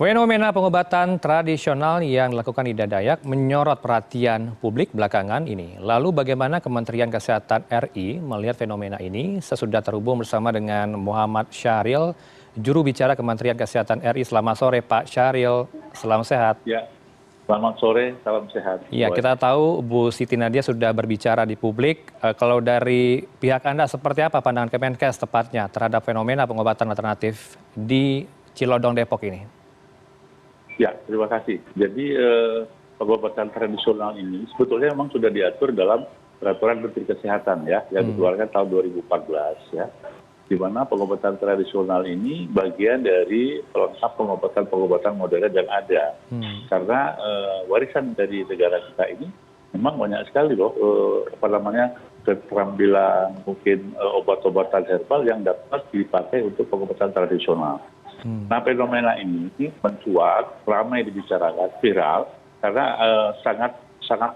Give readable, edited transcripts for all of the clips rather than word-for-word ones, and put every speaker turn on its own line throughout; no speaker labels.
Fenomena pengobatan tradisional yang dilakukan Ida Dayak menyorot perhatian publik belakangan ini. Lalu bagaimana Kementerian Kesehatan RI melihat fenomena ini? Sesudah terhubung bersama dengan Muhammad Syahril, juru bicara Kementerian Kesehatan RI. Selamat sore Pak Syahril, selamat sehat.
Ya, selamat sore, salam sehat.
Ya, kita tahu Bu Siti Nadia sudah berbicara di publik. Kalau dari pihak Anda seperti apa pandangan Kemenkes tepatnya terhadap fenomena pengobatan alternatif di Cilodong Depok ini?
Ya, terima kasih. Jadi pengobatan tradisional ini sebetulnya memang sudah diatur dalam peraturan Menteri Kesehatan ya, yang dikeluarkan tahun 2014 ya. Di mana pengobatan tradisional ini bagian dari pelengkap pengobatan modern yang ada. Karena warisan dari negara kita ini memang banyak sekali loh keterampilan mungkin obat-obatan herbal yang dapat dipakai untuk pengobatan tradisional. Nah, fenomena ini mencuat, ramai dibicarakan, viral, karena sangat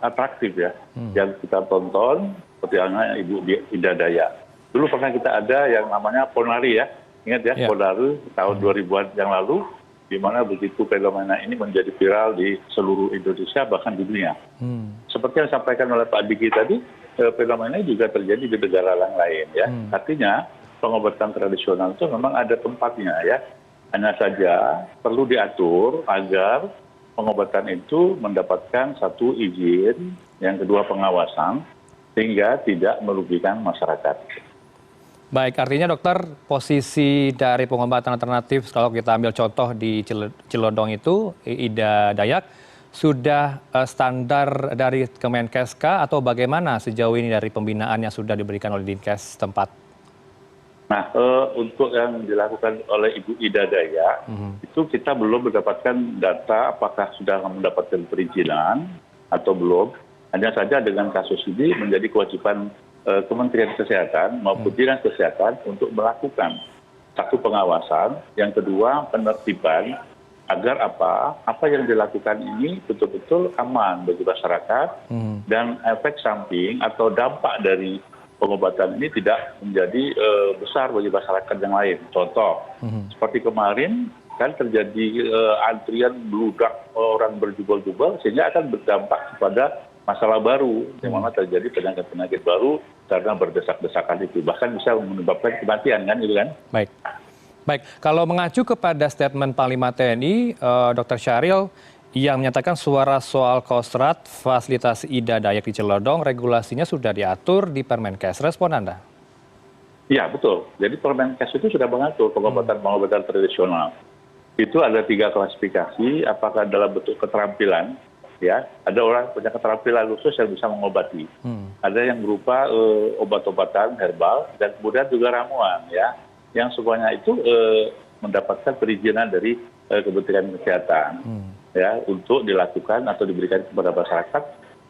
atraktif ya. Yang kita tonton, seperti halnya Ibu Ida Dayak. Dulu pernah kita ada yang namanya Ponari ya, ingat ya, Ponari tahun 2000-an yang lalu, di mana begitu fenomena ini menjadi viral di seluruh Indonesia, bahkan di dunia. Seperti yang disampaikan oleh Pak Diki tadi, fenomena ini juga terjadi di negara lain ya. Artinya, pengobatan tradisional itu memang ada tempatnya ya. Hanya saja perlu diatur agar pengobatan itu mendapatkan satu izin, yang kedua pengawasan, sehingga tidak merugikan masyarakat.
Baik, artinya dokter, posisi dari pengobatan alternatif, kalau kita ambil contoh di Cilodong itu, Ida Dayak, sudah standar dari Kemenkes atau bagaimana sejauh ini dari pembinaan yang sudah diberikan oleh Dinkes tempat?
Nah, untuk yang dilakukan oleh Ibu Ida Dayak, itu kita belum mendapatkan data apakah sudah mendapatkan perizinan atau belum. Hanya saja dengan kasus ini menjadi kewajiban Kementerian Kesehatan maupun Dinas Kesehatan untuk melakukan satu pengawasan, yang kedua penertiban agar apa yang dilakukan ini betul-betul aman bagi masyarakat dan efek samping atau dampak dari pengobatan ini tidak menjadi besar bagi masyarakat yang lain. Contoh, seperti kemarin kan terjadi antrian bludak orang berjubel-jubel sehingga akan berdampak kepada masalah baru, di mana terjadi penyakit-penyakit baru karena berdesak-desakan itu. Bahkan bisa menyebabkan kematian kan, gitu kan?
Baik. Kalau mengacu kepada statement Panglima TNI, Dr. Syahril, yang menyatakan suara soal Kostrad fasilitas Ida Dayak di Cilodong, regulasinya sudah diatur di Permenkes. Respon Anda?
Ya, betul. Jadi Permenkes itu sudah mengatur pengobatan tradisional. Itu ada 3 klasifikasi, apakah dalam bentuk keterampilan, ya, ada orang punya keterampilan khusus yang bisa mengobati. Ada yang berupa obat-obatan herbal, dan kemudian juga ramuan, ya, yang semuanya itu mendapatkan perizinan dari Kementerian Kesehatan. Ya, untuk dilakukan atau diberikan kepada masyarakat,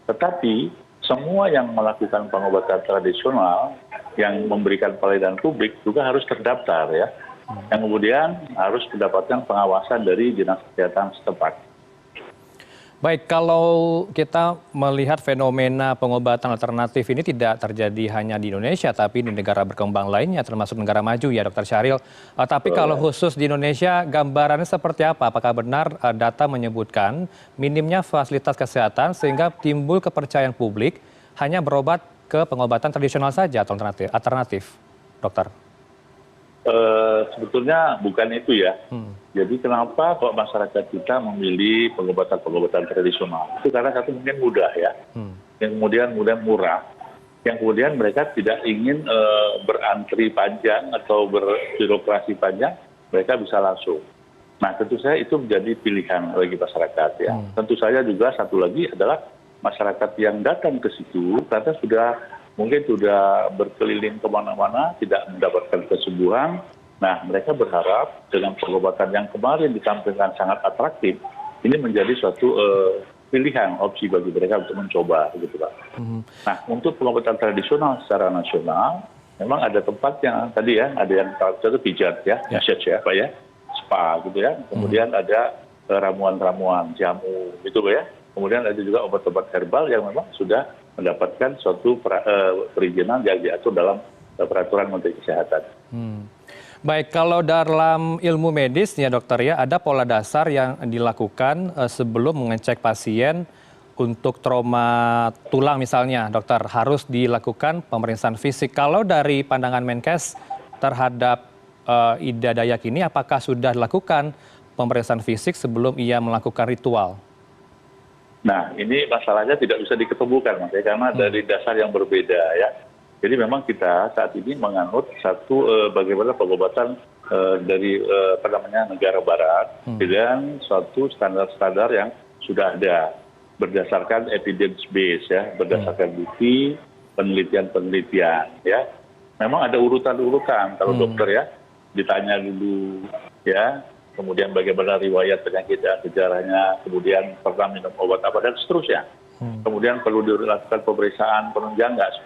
tetapi semua yang melakukan pengobatan tradisional yang memberikan pelayanan publik juga harus terdaftar ya, yang kemudian harus mendapatkan pengawasan dari Dinas Kesehatan setempat.
Baik, kalau kita melihat fenomena pengobatan alternatif ini tidak terjadi hanya di Indonesia, tapi di negara berkembang lainnya, termasuk negara maju ya, Dr. Syahril. Tapi kalau khusus di Indonesia, gambarannya seperti apa? Apakah benar data menyebutkan minimnya fasilitas kesehatan sehingga timbul kepercayaan publik hanya berobat ke pengobatan tradisional saja atau alternatif, dokter?
Sebetulnya bukan itu ya. Jadi kenapa kok masyarakat kita memilih pengobatan tradisional? Itu karena satu mungkin mudah ya, yang kemudian murah, yang kemudian mereka tidak ingin berantri panjang atau berbirokrasi panjang, mereka bisa langsung. Nah, tentu saja itu menjadi pilihan bagi masyarakat ya. Tentu saja juga satu lagi adalah masyarakat yang datang ke situ karena mungkin sudah berkeliling kemana-mana, tidak mendapatkan kesembuhan. Nah, mereka berharap dengan pengobatan yang kemarin ditampilkan sangat atraktif, ini menjadi suatu pilihan, opsi bagi mereka untuk mencoba, gitu Pak. Nah, untuk pengobatan tradisional secara nasional, memang ada tempatnya tadi ya, ada yang itu pijat ya, massage ya Pak ya, spa gitu ya. Kemudian ada ramuan-ramuan, jamu gitu ya. Kemudian ada juga obat-obat herbal yang memang sudah mendapatkan suatu perizinan yang diatur dalam peraturan Menteri Kesehatan.
Baik, kalau dalam ilmu medis ya dokter ya, ada pola dasar yang dilakukan sebelum mengecek pasien untuk trauma tulang misalnya, dokter, harus dilakukan pemeriksaan fisik. Kalau dari pandangan Menkes terhadap Ida Dayak ini, apakah sudah dilakukan pemeriksaan fisik sebelum ia melakukan ritual?
Nah, ini masalahnya tidak bisa diketemukan, Mas, ya, karena dari dasar yang berbeda ya. Jadi memang kita saat ini menganut satu bagaimana pengobatan dari negara barat dengan suatu standar-standar yang sudah ada berdasarkan evidence base ya, berdasarkan bukti, penelitian-penelitian ya. Memang ada urutan-urutan kalau dokter ya, ditanya dulu ya, kemudian bagaimana riwayat penyakit dan gejalanya, kemudian pernah minum obat apa dan seterusnya. Kemudian perlu dilakukan pemeriksaan penunjang nggak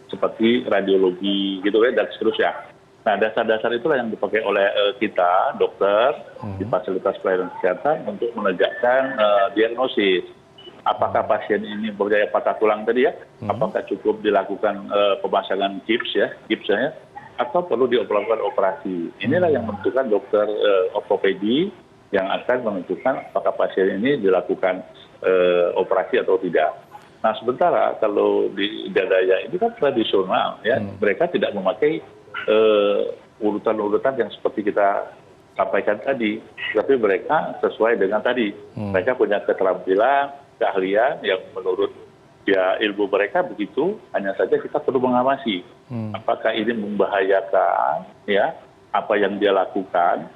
seperti radiologi gitu ya dan seterusnya. Nah, dasar-dasar itulah yang dipakai oleh kita dokter di fasilitas pelayanan kesehatan untuk menegakkan diagnosis. Apakah pasien ini berdaya patah tulang tadi ya? Apakah cukup dilakukan pemasangan gipsnya, atau perlu dilakukan operasi? Inilah yang menentukan dokter ortopedi yang akan menentukan apakah pasien ini dilakukan operasi atau tidak. Nah, sementara kalau di Ida Dayak ini kan tradisional ya, mereka tidak memakai urutan-urutan yang seperti kita sampaikan tadi, tapi mereka sesuai dengan tadi. Mereka punya keterampilan, keahlian yang menurut ya ilmu mereka begitu, hanya saja kita perlu mengawasi apakah ini membahayakan ya apa yang dia lakukan.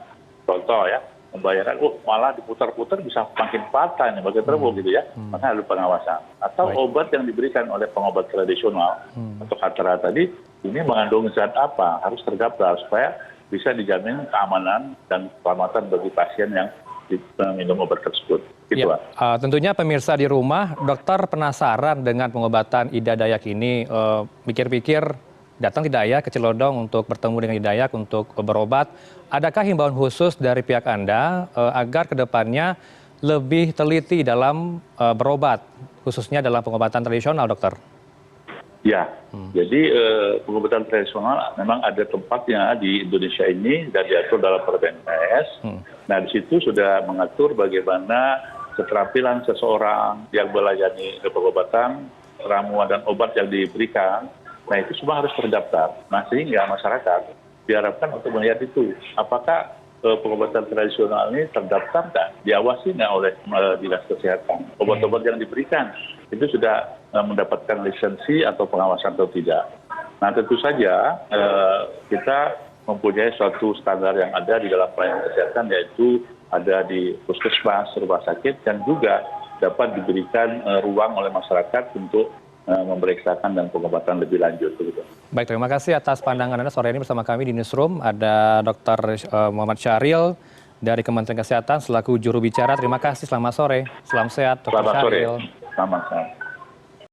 Contoh ya, membahayakan, malah diputar-putar bisa makin patah nih, makin terbuka gitu ya, maka ada pengawasan. Atau obat yang diberikan oleh pengobat tradisional untuk hatara tadi, ini mengandung zat apa, harus terdaftar supaya bisa dijamin keamanan dan keselamatan bagi pasien yang minum obat tersebut. Gitu,
ya, tentunya pemirsa di rumah, dokter penasaran dengan pengobatan Ida Dayak ini, pikir-pikir datang tidak ya ke Cilodong untuk bertemu dengan Ida Dayak untuk berobat. Adakah himbauan khusus dari pihak Anda agar kedepannya lebih teliti dalam berobat, khususnya dalam pengobatan tradisional, dokter?
Ya, jadi pengobatan tradisional memang ada tempatnya di Indonesia ini dan diatur dalam Permenkes. Nah, di situ sudah mengatur bagaimana keterampilan seseorang yang melayani pengobatan, ramuan dan obat yang diberikan. Nah, itu semua harus terdaftar. Nah, sehingga masyarakat diharapkan untuk melihat itu. Apakah pengobatan tradisional ini terdaftar dan diawasi nggak oleh Dinas Kesehatan? Obat-obat yang diberikan itu sudah mendapatkan lisensi atau pengawasan atau tidak. Nah, tentu saja kita mempunyai suatu standar yang ada di dalam pelayanan kesehatan, yaitu ada di puskesmas, rumah sakit, dan juga dapat diberikan ruang oleh masyarakat untuk memeriksakan dan pengobatan lebih lanjut.
Baik, terima kasih atas pandangan Anda sore ini bersama kami di Newsroom. Ada Dr. Muhammad Syahril dari Kementerian Kesehatan selaku juru bicara. Terima kasih, selamat sore. Salam sehat, Dr. Syahril.
Selamat sore. Selamat sore.